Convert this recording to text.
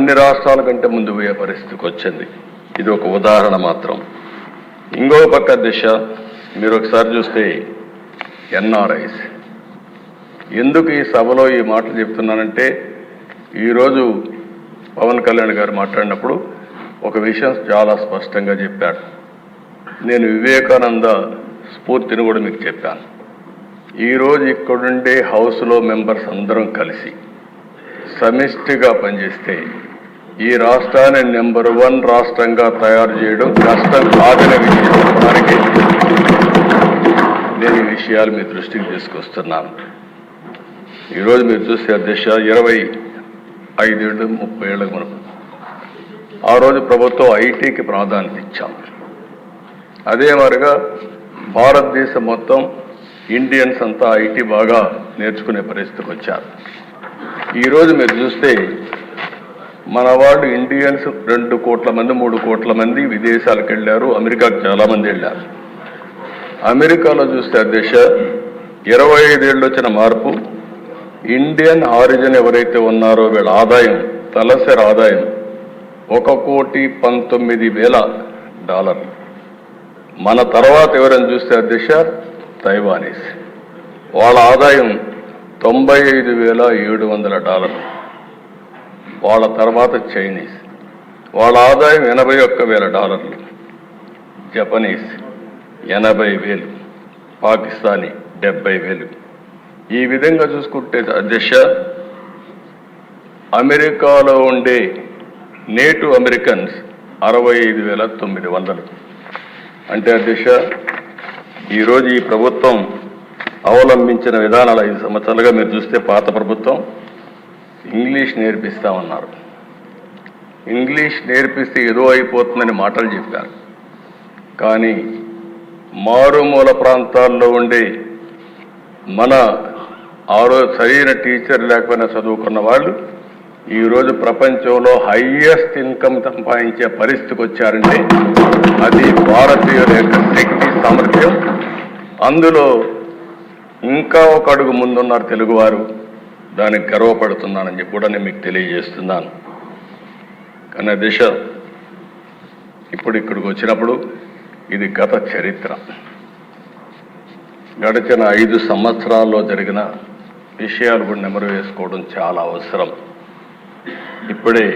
అన్ని రాష్ట్రాల కంటే ముందు పోయే పరిస్థితికి వచ్చింది. ఇది ఒక ఉదాహరణ మాత్రం. ఇంకో పక్క దిశ మీరు ఒకసారి చూస్తే ఎన్ఆర్ఐస్. ఎందుకు ఈ సభలో ఈ మాటలు చెప్తున్నానంటే, ఈరోజు పవన్ కళ్యాణ్ గారు మాట్లాడినప్పుడు ఒక విషయం చాలా స్పష్టంగా చెప్పాడు. నేను వివేకానంద స్ఫూర్తిని కూడా మీకు చెప్పాను. ఈరోజు ఇక్కడుండే హౌస్లో మెంబర్స్ అందరం కలిసి సమిష్టిగా పనిచేస్తే ఈ రాష్ట్రాన్ని నెంబర్ 1 రాష్ట్రంగా తయారు చేయడం కష్టం కాదనే విషయానికి నేను ఈ విషయాలు మీ దృష్టికి తీసుకొస్తున్నాను. ఈరోజు మీరు చూస్తే అధ్యక్ష 25 ఏళ్ళు 30 ఏళ్ళకు మనకు ఆ రోజు ప్రభుత్వం ఐటీకి ప్రాధాన్యత ఇచ్చాం. అదే మరిగా భారతదేశం మొత్తం ఇండియన్స్ అంతా ఐటీ బాగా నేర్చుకునే పరిస్థితికి వచ్చారు. ఈరోజు మీరు చూస్తే మన వాళ్ళు ఇండియన్స్ 2 కోట్ల మంది 3 కోట్ల మంది విదేశాలకు వెళ్ళారు. అమెరికాకు చాలామంది వెళ్ళారు. అమెరికాలో చూస్తే అధ్యక్ష 25 ఏళ్ళు వచ్చిన మార్పు, ఇండియన్ ఆరిజిన్ ఎవరైతే ఉన్నారో వీళ్ళ ఆదాయం, తలసరి ఆదాయం $1,19,000. మన తర్వాత ఎవరైనా చూస్తే అధ్యక్ష తైవానీస్, వాళ్ళ ఆదాయం $95,700. వాళ్ళ తర్వాత చైనీస్, వాళ్ళ ఆదాయం $81,000. జపనీస్ 80,000, పాకిస్తానీ 70,000. ఈ విధంగా చూసుకుంటే అధ్యక్ష అమెరికాలో ఉండే నేటివ్ అమెరికన్స్ 65,900. అంటే అధ్యక్ష ఈరోజు ఈ ప్రభుత్వం అవలంబించిన విధానాలు 5 సంవత్సరాలుగా మీరు చూస్తే పాత ప్రభుత్వం ఇంగ్లీష్ నేర్పిస్తామన్నారు. ఇంగ్లీష్ నేర్పిస్తే ఏదో అయిపోతుందని మాటలు చెప్పారు. కానీ మారుమూల ప్రాంతాల్లో ఉండే మన సరైన టీచర్ లేకపోయినా చదువుకున్న వాళ్ళు ఈరోజు ప్రపంచంలో హైయెస్ట్ ఇన్కమ్ సంపాదించే పరిస్థితికి వచ్చారంటే అది భారతీయుల యొక్క శక్తి సామర్థ్యం. అందులో ఇంకా ఒక అడుగు ముందున్నారు తెలుగువారు. దానికి గర్వపడుతున్నానని చెప్పి కూడా నేను మీకు తెలియజేస్తున్నాను. కానీ దిశ ఇప్పుడు ఇక్కడికి వచ్చినప్పుడు ఇది గత చరిత్ర. గడిచిన 5 సంవత్సరాల్లో జరిగిన విషయాలు కూడా నెమరు వేసుకోవడం చాలా అవసరం. ఇప్పుడే